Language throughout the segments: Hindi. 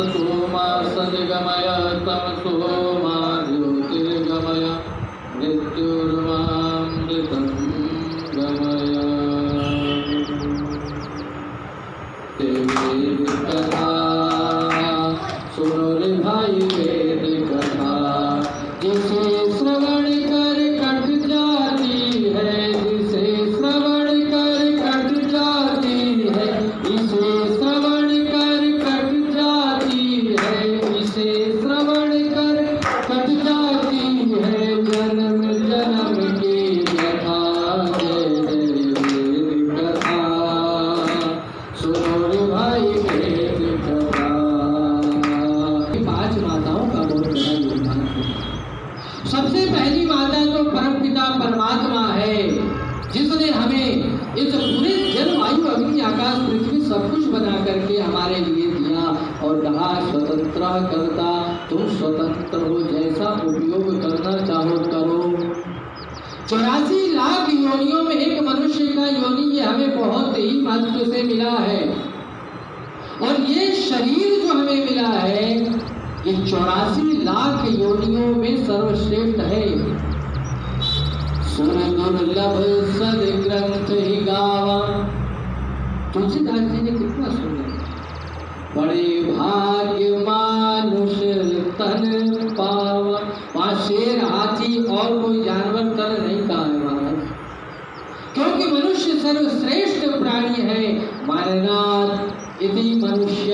सोमा सद्गमय तमसो मा ज्योतिर्गमय मृत्युर्मामृतं गमय। वेद कथा सुनो रे भाई वेद कथा, जिसे श्रवण कर कट जाती है, जिसे श्रवण कर कट जाती है, इसे श्रवण कर कट जाती है, इसे श्रवण कर कट जाती है जन्म जन्म की व्यथा। जय जय वेद कथा सुनो रे भाई वेद कथा। 5 माताओं का बहुत बड़ा योगदान है। सबसे पहली माता तो परमपिता परमात्मा है, जिसने हमें इस पूरे जल वायु अग्नि आकाश पृथ्वी सब कुछ बना करके हमारे लिए दिया और कहा स्वतंत्र करता, तुम स्वतंत्र हो, जैसा उपयोग करना चाहो करो। 84 लाख योनियों में एक मनुष्य का योनि ये हमें बहुत ही महत्व से मिला है, और ये शरीर जो हमें मिला है ये 84 लाख योनियों में सर्वश्रेष्ठ है। सुन दुर्लभ सद ग्रंथ ही गावा, तुलसीदास जी ने कितना सुना। बड़े भाग्य मानुष तन पावा, वहां शेर हाथी और कोई जानवर तन नहीं कहा है महाराज, क्योंकि मनुष्य सर्वश्रेष्ठ प्राणी है। माननाथ यदि मनुष्य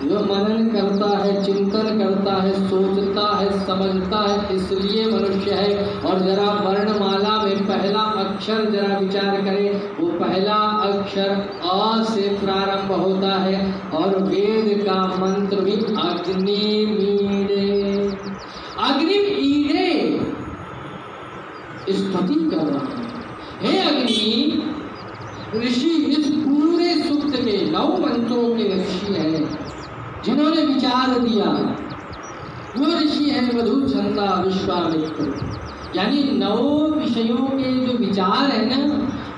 जो मनन करता है, चिंतन करता है, सोचता है, समझता है, इसलिए मनुष्य है। और जरा वर्णमाला में पहला अक्षर जरा विचार करें, वो पहला अक्षर अ से प्रारंभ होता है, और वेद का मंत्र भी अग्नि मीडे, अग्नि ईडे स्तुति कर रहा है। हे अग्नि, ऋषि इस पूरे सूक्त के 9 मंत्रों के ऋषि हैं, जिन्होंने विचार दिया। वो ऋषि है मधु छंदा विश्वामित्र, यानी 9 विषयों के जो विचार है ना,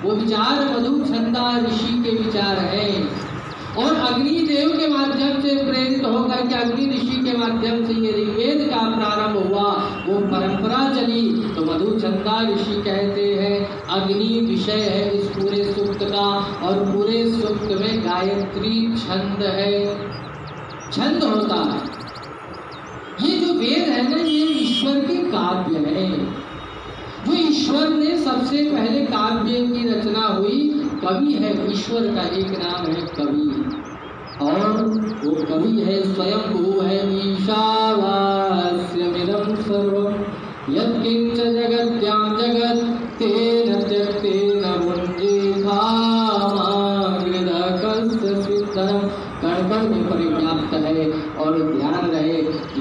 वो विचार मधु छंदा ऋषि के विचार हैं। और अग्निदेव के माध्यम से प्रेरित होकर के अग्नि ऋषि के माध्यम से ये ऋग्वेद का प्रारंभ हुआ, वो परंपरा चली। तो मधु छंदा ऋषि कहते हैं अग्नि विषय है इस पूरे सूक्त का, और पूरे सूक्त में गायत्री छंद है, छंद होता है। ये जो वेद है ना, ये ईश्वर के काव्य है। जो ईश्वर ने सबसे पहले काव्य की रचना हुई, कवि है, ईश्वर का एक नाम है कवि, और वो कवि है स्वयं भू है। ईशावास्यमिदं सर्वं यत्किंच जगत्यां जगत् तेन त्यक्तेन भुञ्जीथा मागृधकस्य सिद्धं, कण में परिव्याप्त है। और ध्यान रहे,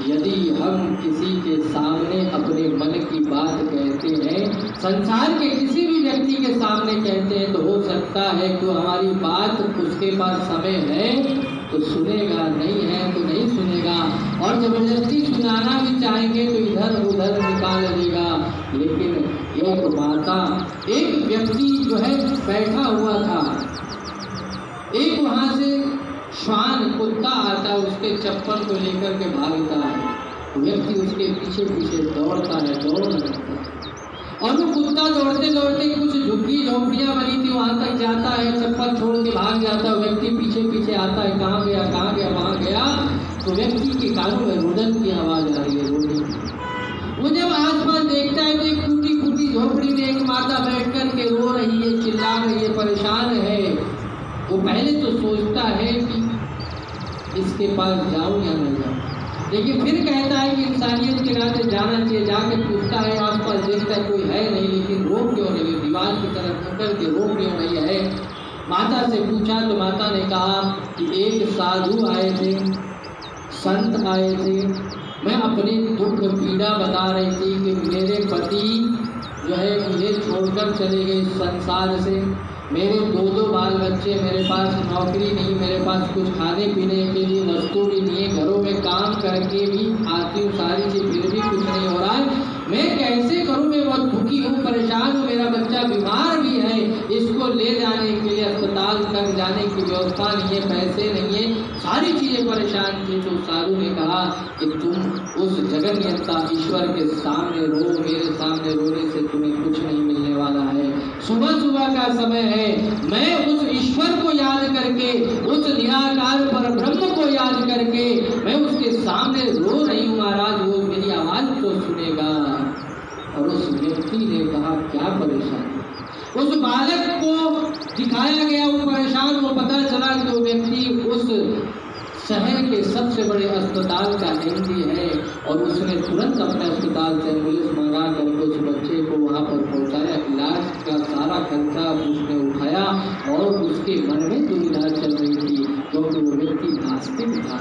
यदि हम किसी के सामने अपने मन की बात कहते हैं, संसार के किसी भी व्यक्ति के सामने कहते हैं, तो हो सकता है कि हमारी बात उसके पास समय है तो सुनेगा, नहीं है तो नहीं सुनेगा, और जबरदस्ती सुनाना भी चाहेंगे तो इधर उधर निकाल देगा। लेकिन एक माता, एक व्यक्ति जो है बैठा हुआ था, एक वहां से श्वान कुत्ता आता, उसके चप्पल को लेकर के भागता है, व्यक्ति उसके पीछे पीछे दौड़ता है, और वो कुत्ता दौड़ते दौड़ते कुछ झुग्गी झोपड़ियां बनी थी वहां तक जाता है, चप्पल छोड़ के भाग जाता है, व्यक्ति पीछे पीछे आता है, कहाँ गया वहां गया। तो व्यक्ति के कानों में रुदन की आवाज आ रही है, रोने। वो जब आसपास देखता है तो एक टूटी फूटी झोपड़ी में एक माता बैठ कर के रो रही है, चिल्ला रही है, परेशान है। वो पहले तो सोचता है कि इसके पास जाऊं या न जाऊं, लेकिन फिर कहता है कि इंसानियत के नाते जाना चाहिए। जाके पूछता है, आसपास देखता है कोई है नहीं, लेकिन रो क्यों नहीं, दीवार की तरफ मुकर के रो क्यों नहीं है। माता से पूछा तो माता ने कहा कि एक साधु आए थे, संत आए थे, मैं अपनी दुख पीड़ा बता रही थी कि मेरे पति जो है मुझे छोड़कर चले गए संसार से, मेरे 2 बाल बच्चे, मेरे पास नौकरी नहीं, मेरे पास कुछ खाने पीने के लिए वस्तु भी नहीं है, घरों में काम करके भी आती हूँ सारी चीज, फिर भी कुछ नहीं हो रहा है। मैं कैसे करूँ, मैं बहुत दुखी हूँ, परेशान हूँ, मेरा बच्चा बीमार भी है, इसको ले जाने के लिए अस्पताल तक जाने की व्यवस्था नहीं है, पैसे नहीं है, सारी चीजें परेशान थी। तो साधु ने कहा कि तुम उस जगन्यता ईश्वर के सामने रो, मेरे सामने रोने से तुम्हें कुछ नहीं मिलने वाला है। सुबह सुबह का समय है, मैं उस ईश्वर को याद करके, उस निराकार पर ब्रह्म को याद करके मैं उसके सामने रो रही हूँ महाराज, वो मेरी आवाज तो सुनेगा। और उस व्यक्ति ने कहा क्या परेशानी? उस बालक को दिखाया गया, वो परेशान, वो पता चला कि वो व्यक्ति उस शहर के सबसे बड़े अस्पताल का एमडी है और उसने तुरंत अपने अस्पताल से एम्बुलेंस मंगा करके उस बच्चे को वहाँ पर पहुँचाया। इलाज का सारा खर्चा उसने उठाया और उसके मन में दुविधा चल रही थी क्योंकि वो व्यक्ति नास्तिक था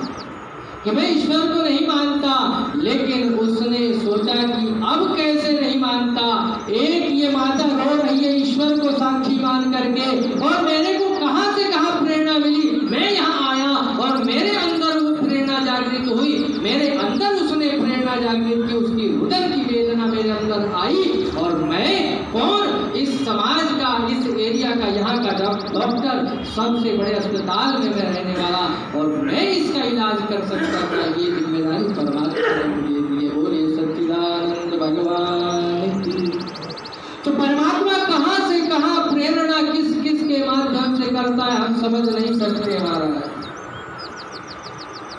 कि मैं ईश्वर को नहीं मानता, लेकिन उसने सोचा कि अब कैसे नहीं मानता। एक ये माता रो रही है ईश्वर को साक्षी मान करके, और मेरे को कहाँ से कहाँ प्रेरणा मिली, मैं यहाँ आया और मेरे अंदर वो प्रेरणा जागृत हुई, मेरे अंदर उसने प्रेरणा जागृत की, उसकी रुदन की वेदना मेरे अंदर आई और मैं कौन, इस समाज का, इस एरिया का, यहाँ का डॉक्टर, सबसे बड़े अस्पताल में मैं रहने वाला और मैं इसका इलाज कर सकता था, ये जिम्मेदारी परमात्मा ने मुझे दी है। बोलिए सच्चिदानंद भगवान की। तो परमात्मा कहाँ से कहाँ प्रेरणा किस किस के माध्यम से करता है हम समझ नहीं सकते महाराज।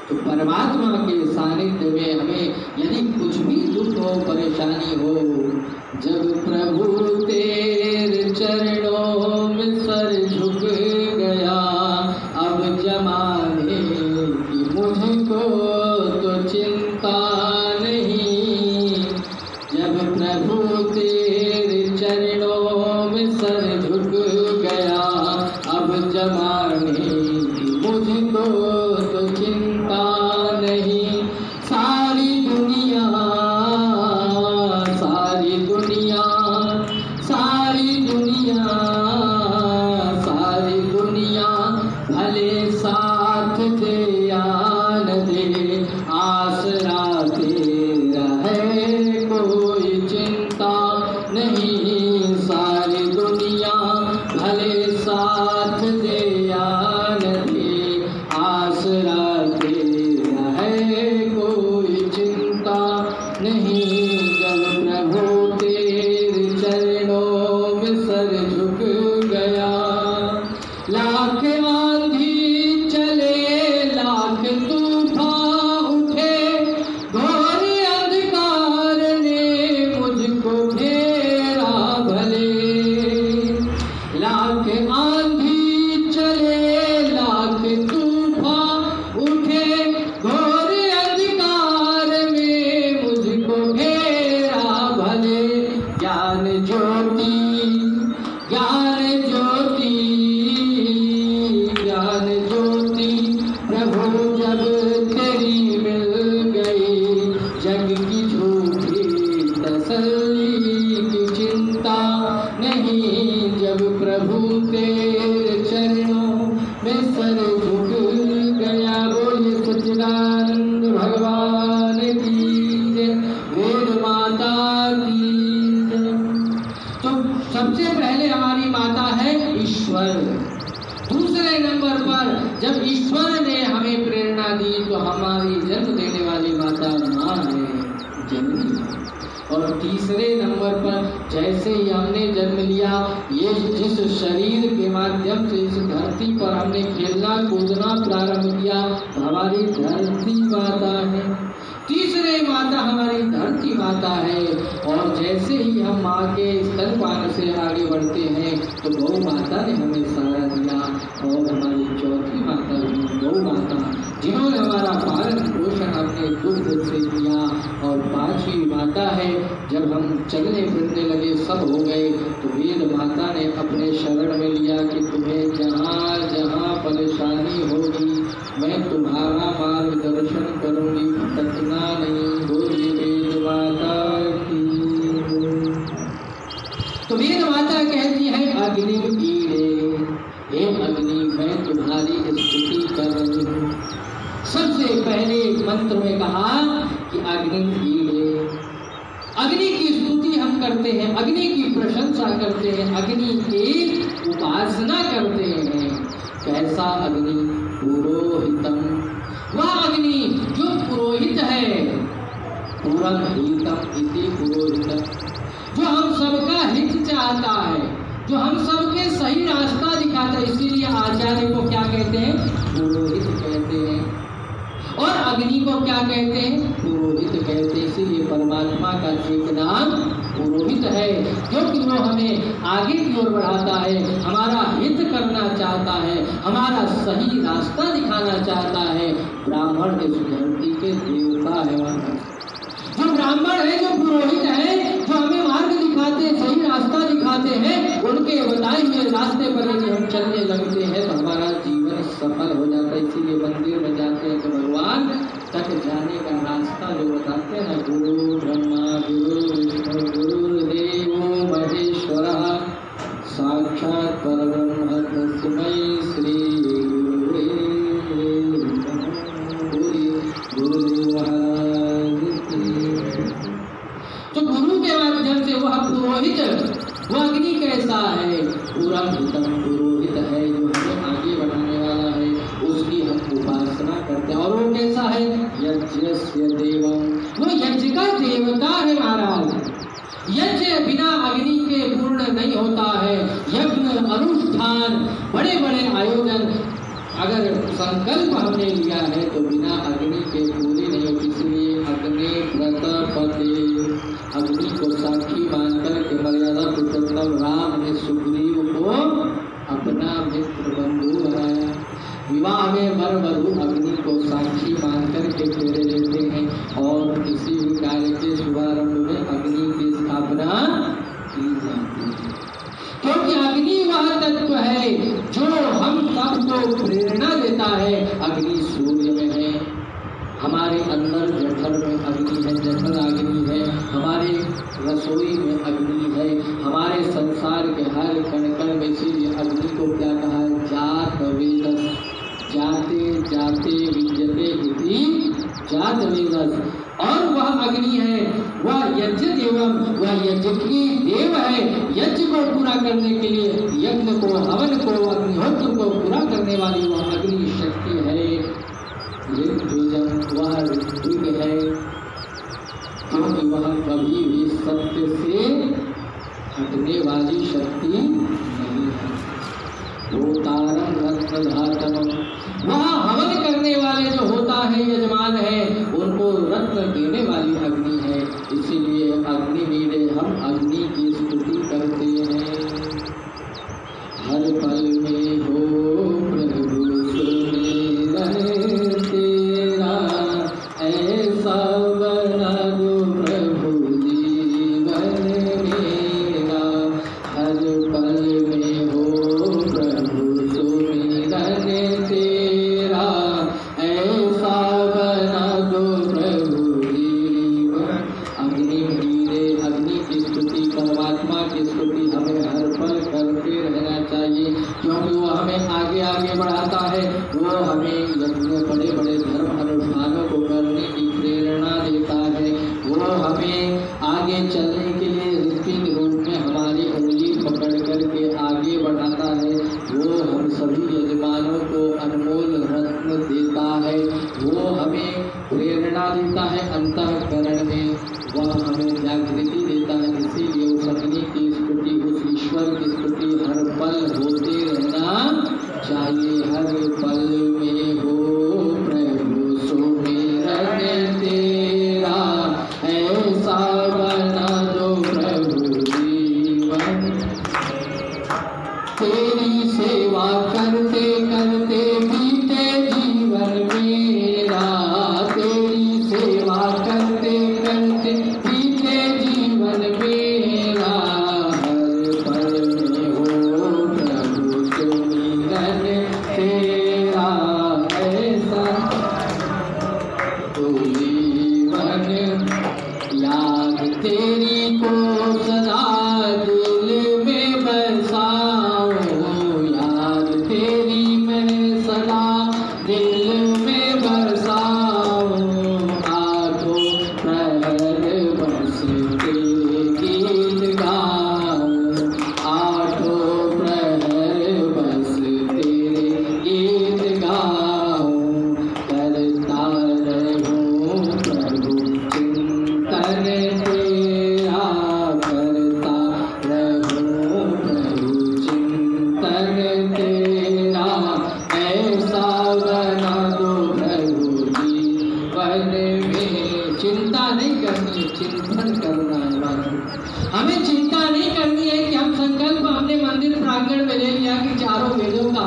तो परमात्मा के सानिध्य में हमें यदि कुछ भी दुख हो, परेशानी हो, जब प्रभु तेरे चरणों में सर झुक गया, अब जमाने की मुझको तो चिंता नहीं। जब प्रभु तेरे चरणों में सर झुक गया, अब जमाने की मुझको तो चिंता नहीं। सारी दुनिया, सारी दुनिया, सारी दुनिया, सारी दुनिया भले साथ दे या न दे, आसरा तेरा है कोई चिंता नहीं। सारी दुनिया भले साथ दे या न दे, आसरा तेरा है कोई चिंता नहीं। जब प्रभु तेरे चरणों में सर झुक गया, लाख आंधी चले, लाख तूफान उठे, घोर अंधकार ने मुझको घेरा भले। लाख आंधी चले, लाख तूफान उठे, घोर अंधकार में मुझको घेरा भले। ज्ञान ज्योति, ज्ञान ज्योति, ज्ञान ज्योति प्रभु जब तेरी मिल गई, जग की झूठी तसल्ली की चिंता नहीं। जब प्रभु तेरे चरणों में सर झुक गया। बोलिए सच्चिदानंद भगवान की जय, वेद माता की जय। तो सबसे पहले हमारी माता है ईश्वर। दूसरे नंबर पर जब ईश्वर ने हमें प्रेरणा दी तो हमारी जन्म देने वाली माता माँ है, जननी। और तीसरे नंबर पर जैसे ही हमने जन्म लिया, ये जिस शरीर के माध्यम से इस धरती पर हमने खेलना कूदना प्रारंभ किया, हमारी धरती माता है। तीसरे माता हमारी धरती माता है। और जैसे ही हम माँ के स्तनपान से आगे बढ़ते हैं तो गौ माता ने हमें सहारा दिया। और हमारी चौथी माता गौ माता, जिन्होंने हमारा पालन पोषण अपने दुग्ध से किया। और पांचवी माता है, जब हम चलने फिरने लगे, सब हो गए, तो वेद माता ने अपने शरण में लिया कि तुम्हें जहाँ जहाँ परेशानी होगी मैं तुम्हारा मार्गदर्शन करूंगी, भटकना नहीं। बोलिए वेद माता की। तो वेद माता कहती है अग्नि ईड़े, हे अग्नि मैं तुम्हारी स्तुति कर रही हूँ। सबसे पहले मंत्र में कहा कि अग्नि ईड़े, अग्नि की स्तुति हम करते हैं, अग्नि की प्रशंसा करते हैं, अग्नि के उपासना करते हैं। कैसा अग्नि? पुरोहितम, वह अग्नि जो पुरोहित है। पुरहितम इति पुरोहितम, जो हम सबका हित चाहता है, जो हम सबके सही रास्ता दिखाता है। इसीलिए आचार्य को क्या कहते हैं? पुरोहित कहते हैं। और अग्नि को क्या कहते हैं? पुरोहित कहते हैं। इसीलिए परमात्मा का एक नाम पुरोहित है, क्योंकि वो हमें आगे की ओर बढ़ाता है, हमारा हित करना चाहता है, हमारा सही रास्ता दिखाना चाहता है। ब्राह्मण इस धरती के देवता है। जो ब्राह्मण है, जो पुरोहित है, जो हमें मार्ग दिखाते हैं, सही रास्ता दिखाते हैं, उनके बताए हुए रास्ते पर यदि हम चलने लगते हैं तो हमारा जीवन सफल हो जाता है। इसीलिए मंदिर में जाते हैं तो भगवान तक जाने का रास्ता जो बताते हैं ना, गुरु ब्रह्मा गुरु विष्णु गुरुदेवो महेश्वरः साक्षात् परब्रह्म तस्मै श्री गुरुदेव महाराज। तो गुरु के माध्यम से वह पुरोहित, वह अग्नि कैसा है? पुरोहितम, पुरोहित है, जो हमें आगे बढ़ाने वाला है, उसकी हम उपासना करते हैं। और वो कैसा है? यज्ञस्य देवम, वो यज्ञ का देवता है महाराज। यज्ञ बिना अग्नि के पूर्ण नहीं होता है। यज्ञ अनुष्ठान, बड़े बड़े आयोजन अगर संकल्प हमने लिया है तो बिना अग्नि के पूरे नहीं होती। इसलिए अग्नि व्रतपते, अग्नि को साक्षी मानकर के मर्यादा पुरुषोत्तम राम ने सुग्रीव को अपना मित्र बंधु बनाया। विवाह में वर वधु अग्नि को साक्षी मानकर के फेरे लेते हैं और किसी भी कार्य के शुभारंभ में अग्नि की स्थापना की जाती है, क्योंकि अग्नि वह तत्व है जो हम सबको प्रेरणा देता है। अग्नि सूर्य में है, हमारे अंदर जठर में अग्नि है, जठर अग्नि है, हमारे रसोई में अग्नि है, हमारे संसार के हर कण कण में। इसीलिए अग्नि को क्या कहा है? जात वेदस, जाते जाते विद्यते इति जात वेदस। और वह अग्नि है, वह यज्ञ देवम, वह यज्ञ की देव है। यज्ञ को पूरा करने के लिए, यज्ञ को, हवन को, अग्निहोत्र को पूरा करने वाली वह अग्नि शक्ति है। ऋग्वेदम, वह ऋग्वेद है, क्योंकि वह कभी भी सत्य से हटने वाली शक्ति नहीं है। भूतारम रत्नधातम, वह हवन करने वाले जो होता है, यजमान है, उनको रत्न देने वाली अग्नि है। इसीलिए अग्नि वीरे, हम अग्नि की स्तुति करते हैं। हर पल में हो प्रभु सुमिरन तेरा, ऐसा बना दो प्रभु जीवन मेरा। हर पल में हो प्रभु सुमिरन तेरा, ऐसा बना दो प्रभु जीवन। अग्नि वीरे, अग्नि की स्तुति, परमात्मा की स्तुति हमें हर पल करते रहना चाहिए, क्योंकि वो हमें आगे आगे बढ़ाता है। वो हमें यज्ञ, बड़े बड़े धर्म अनुष्ठानों को करने की प्रेरणा देता है। वो हमें आगे चलने के लिए ऋत्विक रूप में हमारी उंगली पकड़ करके आगे बढ़ाता है। वो हम सभी यजमानों को अनमोल रत्न देता है। वो हमें प्रेरणा देता है अंतःकरण में, वह हमें जागृति देता है। इसीलिए उस अग्नि की स्तुति, उस ईश्वर की स्तुति हर पल होते रहना चाहिए। हर पल में हो प्रभु सुमिरन तेरा, ऐसा बना दो प्रभु जीवन। तेरी सेवा करते करते बीते जीवन मेरा, तेरी सेवा करते करते बीते जीवन मेरा। हर पल में हो प्रभु सुमिरन तेरा,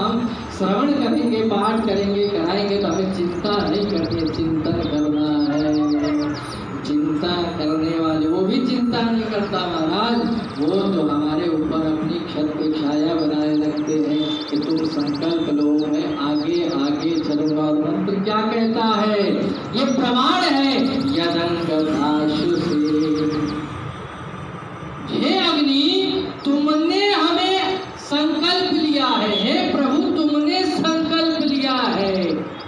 हम श्रवण करेंगे, पाठ करेंगे, कराएंगे तो हमें चिंता नहीं करनी, चिंतन करना है। चिंता करने वाले वो भी चिंता नहीं करता महाराज, वो तो हमारे ऊपर अपनी छत पे छाया बनाए लगते हैं कि तुम संकल्प लो, मैं आगे आगे चलूंगा। और मंत्र क्या कहता है, ये प्रमाण है यदंगदाशु से, हे अग्नि तुमने हमें संकल्प लिया है, हे प्रभु तुमने संकल्प लिया है।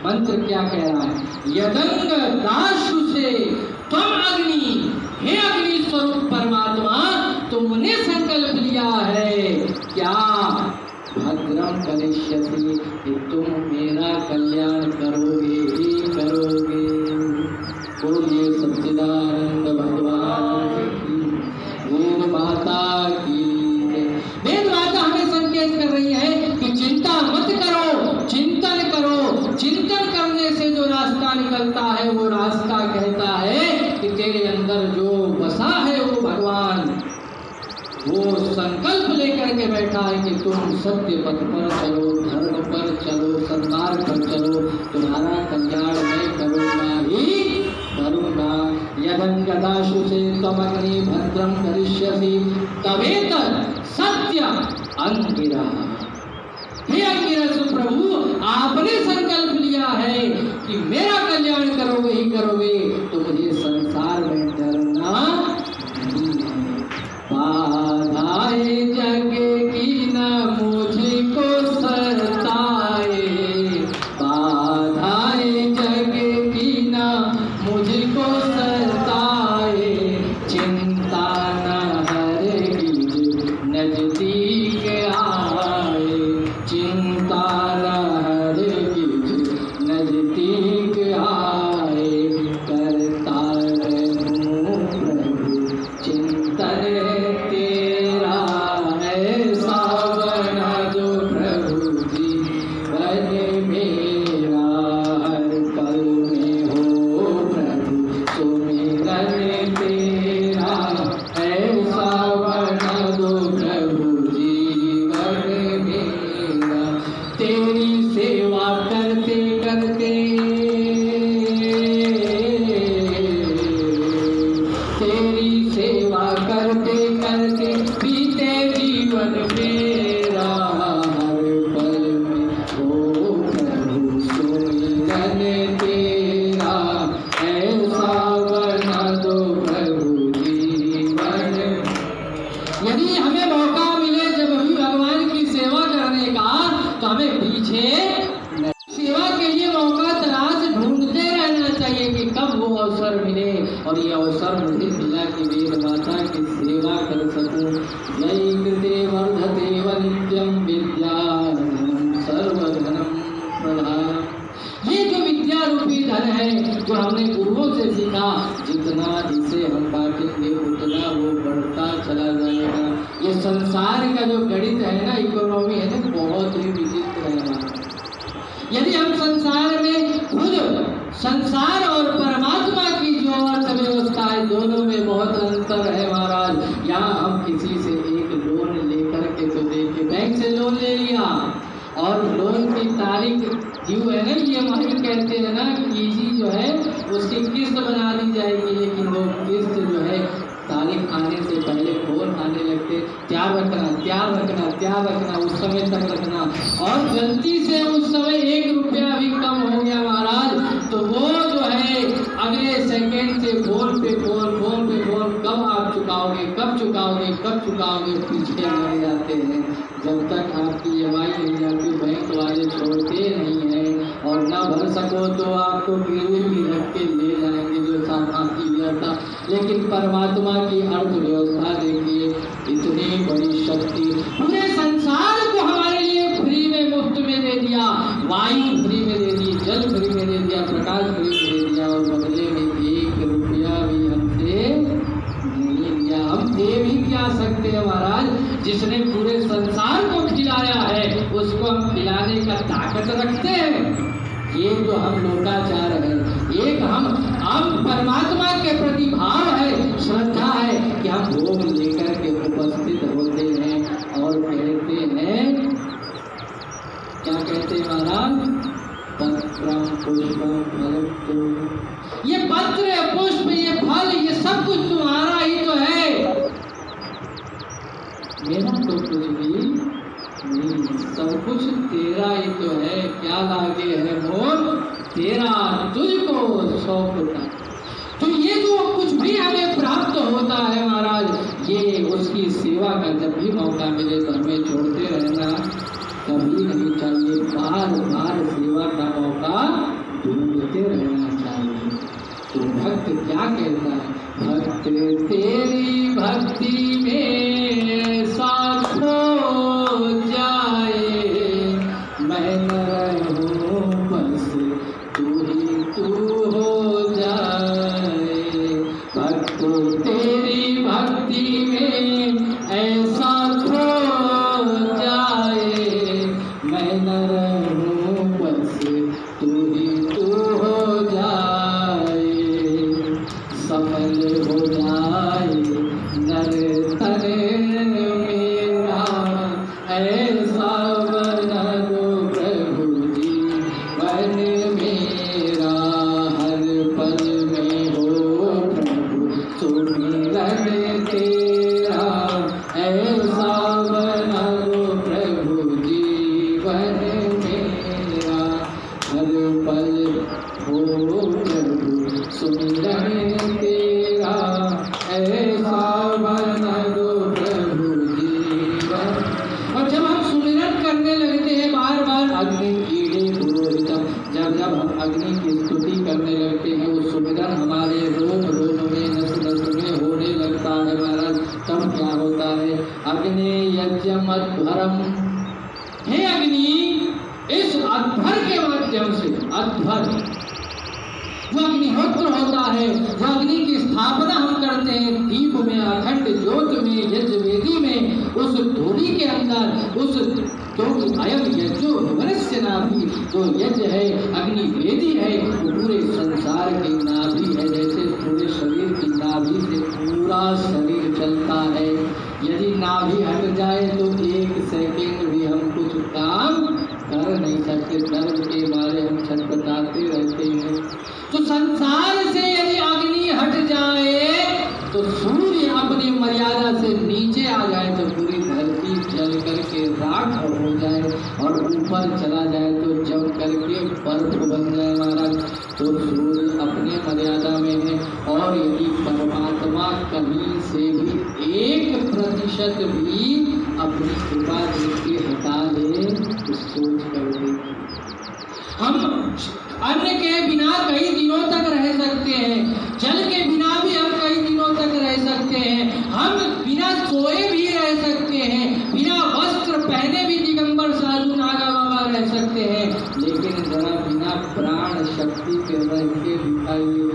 मंत्र क्या कह रहा है, यदंगदाशु से तुम अग्नि, हे अग्नि स्वरूप परमात्मा तुमने संकल्प लिया है क्या, भद्रम करिष्यसि, कि तुम मेरा कल्याण करोगे ही करोगे। बोलिए सच्चिदानंद भगवान की, वेद माता की। वेद माता हमें संकेत कर रही है कि चिंता मत करो, चिंतन करो। चिंतन करने से जो रास्ता निकलता है वो रास्ता कहता है कि तेरे अंदर जो बसा है वो भगवान, वो संकल्प लेकर के बैठा है कि तुम सत्य पथ पर चलो, धर्म पर चलो, सन्मार्ग पर चलो, तुम्हारा कल्याण मैं करूँगा ही करूँगा। यदंगदाशु से त्वमग्नि भद्रम करिष्यसि तवेतत् सत्य अंगिरा। हे अंगिरस प्रभु आपने संकल्प लिया है कि मेरा कल्याण करोगे ही करोगे, तो मुझे संसार में डरना नहीं है। बाधाए जग की न मुझको सताए, बाधाए जग की न मुझको सताए, चिंता न हरेगी नजदीक आए, चिंता न हरेगी नजदीक आए, करता रहूं प्रभु चिंतन तेरा, ऐसा बना दो प्रभु जीवन मेरा, हर पल में हो प्रभु सुमिरन तेरा, ऐसा बना दो प्रभु जीवन मेरा। तेरी सेवा करते करते, तेरी सेवा करते करते बीते जीवन मेरा, हर पल में हो प्रभु सुमिरन तेरा, ऐसा बना दो प्रभु जीवन। यदि हमें मौका मिले जब भी भगवान की सेवा करने का, तो हमें पीछे सेवा के लिए मौका तलाश ढूंढते रहना चाहिए कि कब वो अवसर मिले। और ये अवसर मुझे मिला कि वेद माता की सेवा कर सकूं। जय कृते वर्धते नित्यम विद्याधनम सर्वधनम प्रधानम। ये जो विद्या रूपी धन है, जो हमने गुरुओं से सीखा, जितना इसे हम बांटेंगे उतना वो बढ़ता चला जाएगा। ये संसार का जो गणित है ना, इकोनॉमी है ना, बहुत ही विचित्र है। यदि हम संसार में खुद संसार और परमात्मा की जो अर्थव्यवस्था है, दोनों में बहुत अंतर है महाराज। यहाँ हम किसी से एक लोन लेकर के तो देखिए, बैंक से लोन ले लिया और लोन की तारीख ड्यू है ना, ये हमारे कहते हैं ना कि जो है उसकी किस्त बना दी जाएगी, लेकिन वो किस्त जो है तारीख आने से पहले फोन आने लगते, तैयार रखना, तैयार रखना, तैयार रखना, उस समय तक रखना। और गलती से उस समय 1 रुपया भी कम हो गया महाराज, तो वो जो है अगले सेकंड से फोन पे फोन, फोन पे फोन, कब आप चुकाओगे, कब चुकाओगे, कब चुकाओगे, पीछे लग जाते हैं। जब तक आपकी EMI नहीं जाती, बैंक वाले छोड़ते नहीं हैं। और ना भर सको तो आपको गिरवी भी रख के ले जाएंगे, जो सामान किया था। लेकिन परमात्मा की अर्थव्यवस्था देखिए, इतनी बड़ी शक्ति, पूरे संसार को हमारे लिए फ्री में, मुफ्त में दे दिया। वायु फ्री में दे दी, जल फ्री में दे दिया, प्रकाश फ्री में दे दिया, और बदले में 1 रुपया भी हमसे नहीं लिया। हम दे भी क्या सकते हैं महाराज? जिसने पूरे संसार को खिलाया है, उसको हम खिलाने का ताकत रखते हैं? ये तो हम लोकाचार है। एक हम परमात्मा के प्रति भाव है, श्रद्धा है कि हम भोग लेकर के उपस्थित होते हैं और कहते हैं क्या कहते हैं महाराज? पत्रम पुष्पम फलम। ये पत्र पुष्प ये फल ये सब कुछ तुम्हारा ही तो है, मेरा तो कुछ भी नहीं, सब कुछ तेरा ही तो है। क्या लागे है मोल तेरा तुझको सौंपता। तो ये जो कुछ भी हमें प्राप्त होता है महाराज, ये उसकी सेवा का जब भी मौका मिले तो हमें छोड़ते रहना कभी नहीं चाहिए। बार बार सेवा का मौका ढूंढते रहना चाहिए। तो भक्त क्या कहता है? भक्त तेरी भक्ति में साथ हो जाए, मैं न रहूं बस तू ही तू हो जाए। भक्त तेरी भक्ति में ऐसा खो जाए, मैं न रहूं बस तू ही तू हो जाए। सफल हो जाए नर तन मेरा, ऐसा बना दो प्रभु जीवन मेरा। हर पल में हो प्रभु सुमिरन तेरा, ऐसा बना दो प्रभु जीवन मेरा। हर पल हो प्रभु सुमिरन तेरा, ऐसा बना दो प्रभु जीवन। और जब हम सुमिरन करने लगते हैं बार बार अग्नि कीड़े पुरोहितम, जब जब हम अग्नि की स्तुति करने लगते हैं वो सुमिरन हमारे रोम रोम में नस नस में होने लगता है महाराज, तब क्या होता है? अग्नि यज्ञम अध्वरम, हे अग्नि इस अध्वर के माध्यम से, अध्वर जो अग्निहोत्र होता है, जो अग्नि की स्थापना हम करते हैं दीप में, अखंड ज्योत में, यज्ञ वेदी में, उस धूलि के अंदर उस क्योंकि अयम यज्ञो भुवनस्य नाभि, जो यज्ञ है अग्नि वेदी है वो पूरे संसार की नाभि है। जैसे पूरे शरीर की नाभि से पूरा शरीर चलता है, यदि नाभि हट जाए तो एक सेकंड भी हम कुछ काम कर नहीं सकते, दर्द के मारे हम छटपटाते रहते हैं। तो संसार से यदि अग्नि हट जाए तो सूर्य अपनी मर्यादा से नीचे आ जाए तो पूरी धरती जल करके राख हो जाए, और ऊपर चला जाए तो जम करके बर्फ बन जाए महाराज। तो सूर्य अपनी मर्यादा में है, और यदि परमात्मा कहीं से भी 1% भी अपनी कृपा दृष्टि हटा ले तो सोच कर दे। हम अन्न के बिना कई दिनों तक रह सकते हैं, जल के बिना भी हम कई दिनों तक रह सकते हैं, हम बिना सोए भी रह सकते हैं, बिना वस्त्र पहने भी दिगंबर साधु नागा बाबा रह सकते हैं, लेकिन जरा बिना प्राण शक्ति के रह के दिखाइए।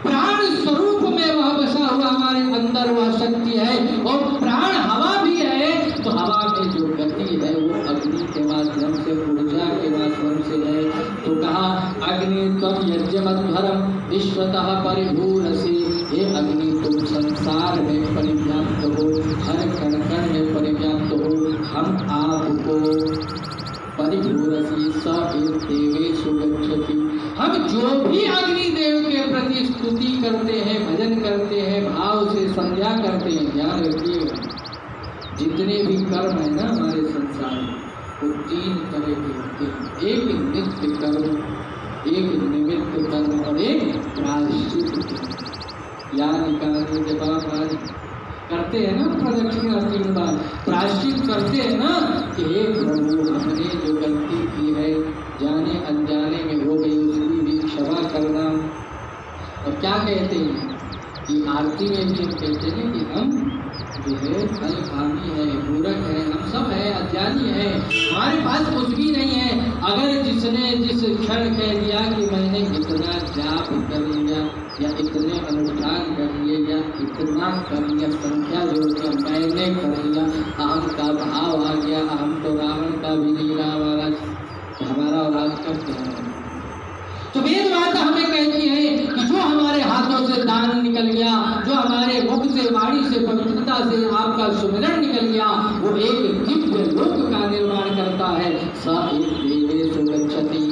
प्राण स्वरूप में वह बसा हुआ हमारे अंदर वह शक्ति है, और प्राण हवा भी है, तो हवा में जो गति है वो अग्नि के माध्यम से, ऊर्जा के माध्यम से है। तो कहा अग्नि त्वं यज्ञमध्वरम विश्वतः परिभूरसि, हे अग्नि तुम संसार में परिव्याप्त हो, हर कण कण में परिव्याप्त हो। हम आपको परिभूरसि स एव देवेषु गच्छति, हम जो भी अग्निदेव के प्रति स्तुति करते हैं, भजन करते हैं, भाव से संध्या करते हैं, ध्यान रखिएगा जितने भी कर्म है ना हमारे संसार में वो 3 तरह के होते हैं। एक नित्य कर्म, एक निमित्त कर्म और एक प्रायश्चित कर्म। यानी कारण जब आप करते हैं ना प्रदक्षिणा 3 बार, प्रायश्चित करते हैं ना कि हे प्रभु हमने जो गलती की है जाने अनजाने में हो गई उसकी भी क्षमा करना। और क्या कहते हैं कि आरती में भी हम कहते हैं कि हम जो है फल कामी है, मूर्ख है, हम सब है, अज्ञानी है, हमारे पास कुछ भी नहीं है। अगर जिसने जिस क्षण कह दिया कि मैंने इतना जाप कर लिया या इतने अनुष्ठान कर लिए या इतना कर लिया, संख्या जो होती मैंने कर लिया, अहम का भाव आ गया, अहम तो रावण का भी नहीं रहा महाराज, तो हमारा और आज का क्या है? तो वेद माता हमें कहती है कि जो हमारे हाथों से दान निकल गया, जो हमारे मुख से, वाणी से, पवित्रता से आपका सुमिरन निकल गया, वो एक दिव्य लोक का निर्माण करता है। स एक देवेषु गच्छति,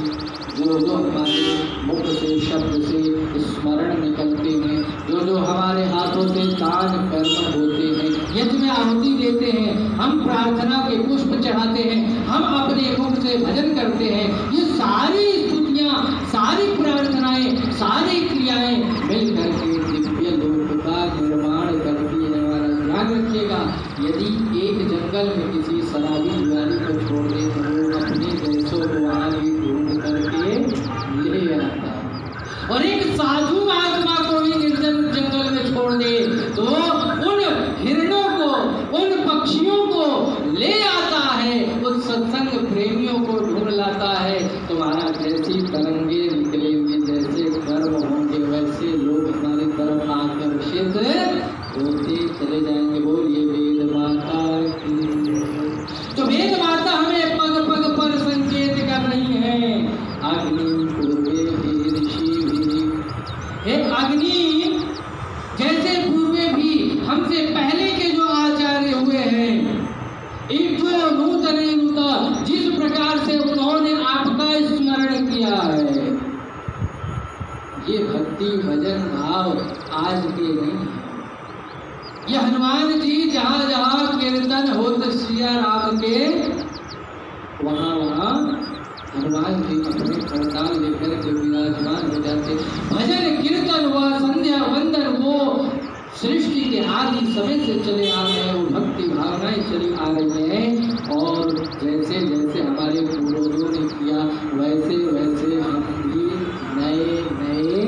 जो हमारे मुख से, शब्द से स्मरण निकलते हैं, जो हमारे हाथों से दान कर्म होते हैं, यज्ञ में आहुति देते हैं, हम प्रार्थना के पुष्प चढ़ाते हैं, हम अपने मुख से भजन करते हैं, ये सारी स्तुतियाँ, सारी प्रार्थनाएं, सारी क्रियाएं मिल करके दिव्य लोक का निर्माण करती है। हमारा ध्यान रखिएगा, यदि एक जंगल में किसी शराबी जुआरी को छोड़ दे तो वो अपने जैसों को वहाँ भी ढूंढ करके ले आता है, और एक साधु महात्मा को भी निर्जन जंगल में छोड़ दे तो उन हिरणों को, उन पक्षियों को ले आता है, उन सत्संग प्रेमियों को ढूंढ लाता है। तुम्हारा जैसी तरंगे निकलेंगे, जैसे कर्म होंगे, वैसे लोग हमारी तरफ आकर्षित होते चले जाएंगे। बोलिए वेद माता की। तो वेद माता हमें पग पग पर संकेत कर रही है। अग्नि पूर्वे भी ऋषि भी, हे अग्नि, जैसे पूर्वे भी हमसे पहले के जो आचार्य हुए हैं, इतो नूतने नूत, जिस प्रकार से उन्होंने आपका स्मरण किया है, ये भक्ति भजन भाव आज के नहीं है। ये हनुमान जी जहाँ जहाँ कीर्तन होते सिया राम के, वहाँ वहाँ हनुमान जी अपने करताल लेकर के विराजमान हो जाते। भजन कीर्तन हुआ, संध्या वंदन वो सृष्टि के आदि समय से चले आ रहे हैं, वो भक्ति भावनाएं चली आ रही हैं, और जैसे जैसे हमारे पूर्वजों ने किया वैसे वैसे हम भी नए नए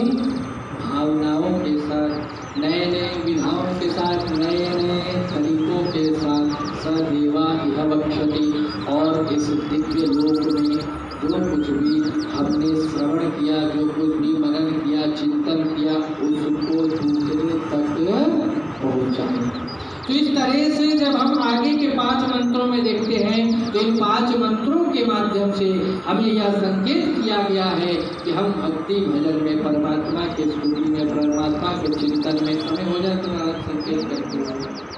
भावनाओं के साथ, नए नए विधाओं के साथ, नए नए तरीकों के साथ सदेवा यह बक्षति, और इस दिव्य लोक में जो कुछ भी हमने श्रवण किया, जो कुछ भी मनन किया, चिंतन किया, उसको दूसरे तक पहुँचाए। तो इस तरह से जब हम आगे के 5 मंत्रों में देखते हैं तो इन 5 मंत्रों के माध्यम से हमें यह संकेत किया गया है कि हम भक्ति भजन में, परमात्मा के स्तुति में, परमात्मा के चिंतन में समय हो जाए तो संकेत करते हैं।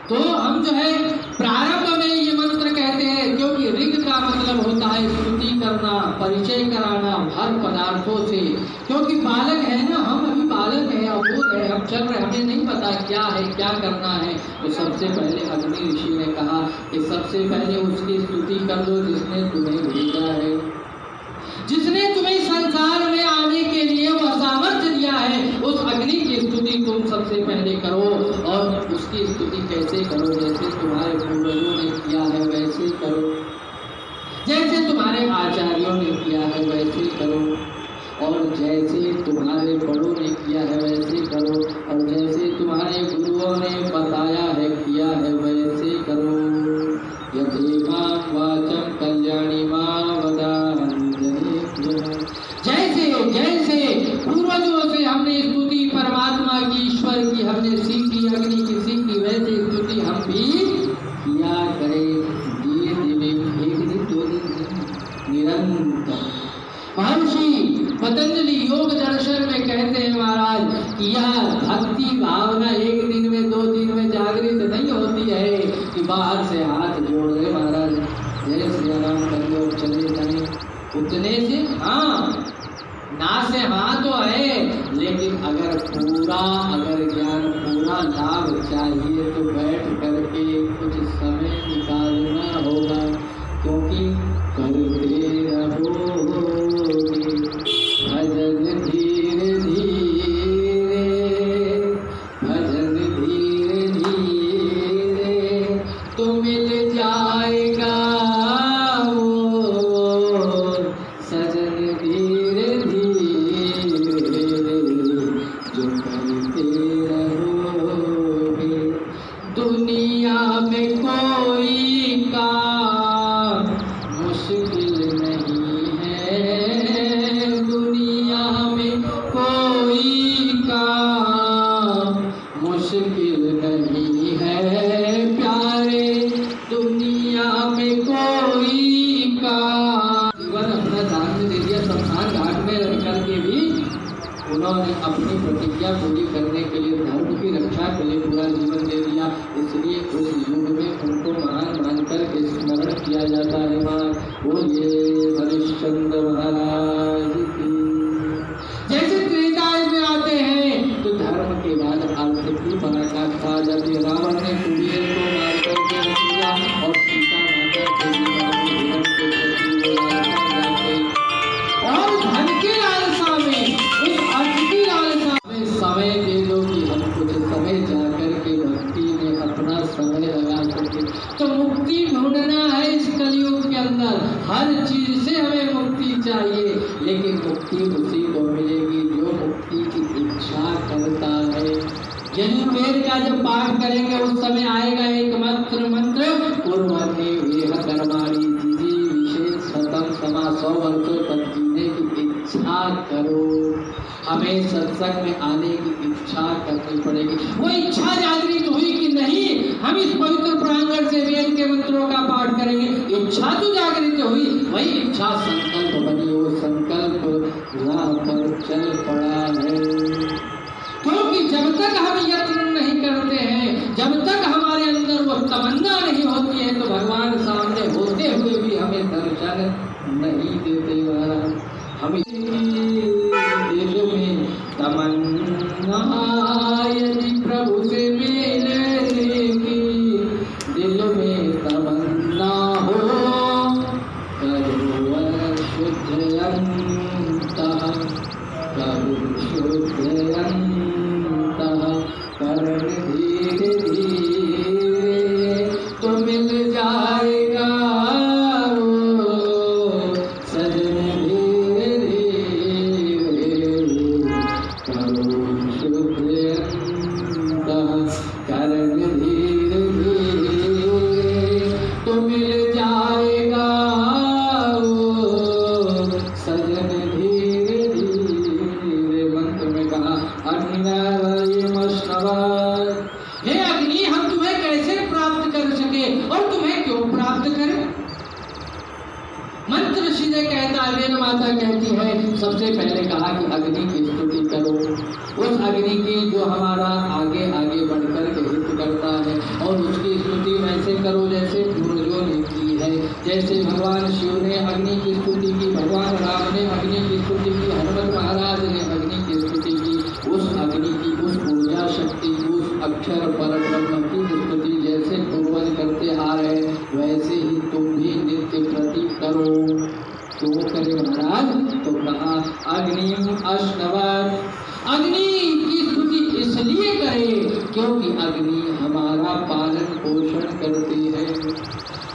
तो हम जो है प्रारंभ में ये मंत्र कहते हैं, क्योंकि ऋग का मतलब होता है स्तुति करना, परिचय कराना हर पदार्थों से। क्योंकि बालक है ना, हम अभी बालक हैं, अबोध है, हम चल रहे, हमें नहीं पता क्या है, क्या करना है। तो सबसे पहले अग्नि ऋषि ने कहा कि सबसे पहले उसकी स्तुति कर दो जिसने तुम्हें भेजा है, जिसने तुम्हें संसार में आने के लिए वह सामर्थ्य दिया है। उस अग्नि की स्तुति तुम सबसे पहले करो, और उसकी स्तुति कैसे करो? जैसे तुम्हारे पूर्वजों ने किया है वैसे करो, जैसे तुम्हारे आचार्यों ने किया है वैसे करो, और जैसे तुम्हारे बड़ों ने किया है वैसे करो, और जैसे तुम्हारे गुरुओं ने बताया है, किया है वैसे करो। यथेमा वाचम कल्याणी मां वदान्यते, जैसे जैसे पूर्वजों से हमने स्तुति परमात्मा की, ईश्वर की हमने सीखी, अग्नि की सीखी, वैसे स्तुति हम भी किया करें। धीरे धीरे, एक दिन 2 दिन, निरंतर। महर्षि पतंजलि योग दर्शन में कहते हैं महाराज कि यह भक्ति भावना 1 दिन में 2 दिन में जागृत नहीं होती है कि बाहर से हाथ जोड़ दे महाराज, जय श्री राम कर और चले जाए, उतने से। हाँ, ना से हाँ तो है, लेकिन अगर ज्ञान पूरा लाभ चाहिए तो बैठ करके कुछ समय निकालना होगा, क्योंकि करते रहोगे भजन धीरे धीरे, भजन धीरे धीरे तो मिल जाएगा वो सजन धीरे धीरे, जो करते रहोगे। दुनिया में कोई काम उन्होंने अपनी प्रतिज्ञा पूरी करने के लिए, धर्म की रक्षा के लिए पूरा जीवन दे दिया। इसलिए उस युग में उनको महान मानकर स्मरण किया जाता है। बोलिए हरिश्चंद्र महाराज की। जैसे त्रेता में आते हैं तो धर्म के बाद अर्थ की पराकाष्ठा आ जाती है। रावण ने कुबेर को मार करके रख दिया और सीता माता के जीवन में हिरण के प्रति वो लालसा जाते, और धन की लालसा में, उस अर्थ की लालसा में समय दे दो कि हम कुछ समय जाकर के भक्ति में अपना समय लगा सके। तो मुक्ति ढूंढना है इस कलयुग के अंदर। हर चीज से हमें मुक्ति चाहिए, लेकिन मुक्ति उसी को मिलेगी जो मुक्ति की इच्छा करता है। यजुर्वेद का जब पाठ करेंगे उस समय आएगा एक मंत्र, कुर्वन्नि वेह कर्माणि जिजी विशेष शतम समा, 100 वर्षों तक जीने की इच्छा करो। हमें सत्संग में आने की इच्छा करनी पड़ेगी। वो इच्छा जागृत हुई कि नहीं, हम इस पवित्र प्रांगण से वेद के मंत्रों का पाठ करेंगे, इच्छा तो जागृत हुई, वही इच्छा संकल्प बनी, वो संकल्प राह पर चल पड़ा है। क्योंकि जब तक हम यत्न नहीं करते हैं, जब तक हमारे अंदर वो तमन्ना नहीं होती है, तो भगवान सामने होते हुए भी हमें दर्शन नहीं देते। हम दिल में तमन्ना यदि प्रभु से मिलेगी, दिल में तमन्ना हो करो शुद्ध अंतः, करो शुद्ध अंतः, करण धीरे धीरे तो मिल जाएगा वो सजन धीरे धीरे, करो शुद्ध अंतः, करण धीरे धीरे तो मिल जाएगा वो सजन धीरे धीरे। मंत्र में कहा हे अग्नि, हम तुम्हें कैसे प्राप्त कर सके और तुम्हें क्यों प्राप्त करें? मंत्र सीधे कहता है, वेद माता कहती है, सबसे पहले कहा कि अग्नि की स्तुति करो, उस अग्नि की जो हमारा आगे आगे बढ़कर के हित करता है, और उसकी स्तुति वैसे करो जैसे पूर्वजों ने की है। जैसे भगवान शिव ने अग्नि की स्तुति की, भगवान राम ने अग्नि की स्तुति की, हनुमत महाराज ने अग्नि की स्तुति की, उस अग्नि की, उस ऊर्जा शक्ति की, उस अक्षर परब्रह्म की स्तुति जैसे पूर्वज करते आ रहे, वैसे ही तुम भी नित्य प्रति करो। क्यों करे महाराज? तो कहा अग्नि अष्टवत्, अग्नि की स्तुति इसलिए करे क्योंकि अग्नि हमारा पालन पोषण करती है।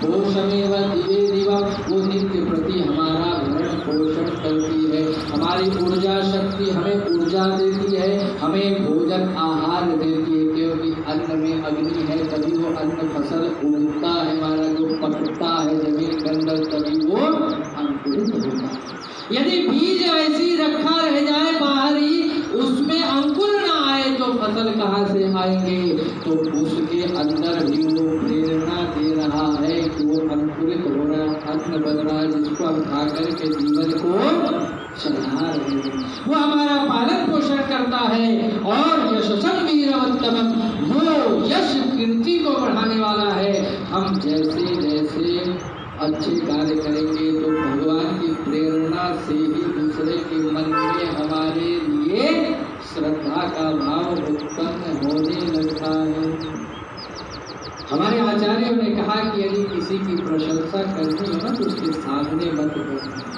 पोषमेव दिवे दिवा, वो नित्य प्रति हमारा भरण पोषण करती है, हमारी ऊर्जा शक्ति हमें ऊर्जा देती है, हमें भोजन आहार देती है। क्योंकि अन्न में अग्नि है तभी वो अन्न फसल उगता है, हमारा जो पकता है जमीन के अंदर तभी वो अंकुरित होता है। यदि बीज ऐसी रखा रह जाए बाहरी, उसमें अंकुर ना आए तो फसल कहाँ से आएंगे? तो उसके अंदर भी वो प्रेरणा दे रहा है कि वो अंकुरित हो रहा, अन्न बन रहा है, जिसको हम खा करके जीवन को चला रहे हैं। वो हमारा पालन पोषण करता है। और यशसं वीरवत्तमं, वो यश कीर्ति को बढ़ाने वाला है। हम जैसे जैसे अच्छे कार्य करेंगे तो भगवान की प्रेरणा से ही दूसरे के मन में हमारे लिए श्रद्धा का भाव उत्पन्न होने लगता है। हमारे आचार्यों ने कहा कि यदि किसी की प्रशंसा करनी हो ना तो उसके सामने मत करना,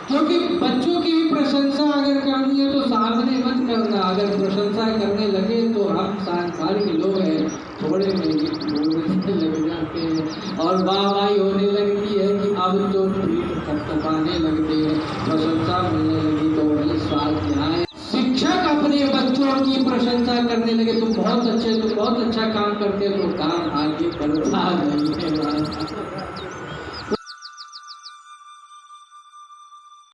क्योंकि बच्चों की भी प्रशंसा अगर करनी है तो सामने मत करना। अगर प्रशंसा करने लगे तो हम सांसारिक लोग हैं, थोड़े में बोलने लग जाते हैं और वाहवाही होने लगती है कि अब तो पीठ थपथपाने लगते हैं, प्रशंसा मिलने लगी तो वही स्वाध्याय। शिक्षक अपने बच्चों की प्रशंसा करने लगे, तुम बहुत अच्छे, तुम बहुत अच्छा काम करते हो, तो काम आगे बढ़ता नहीं है।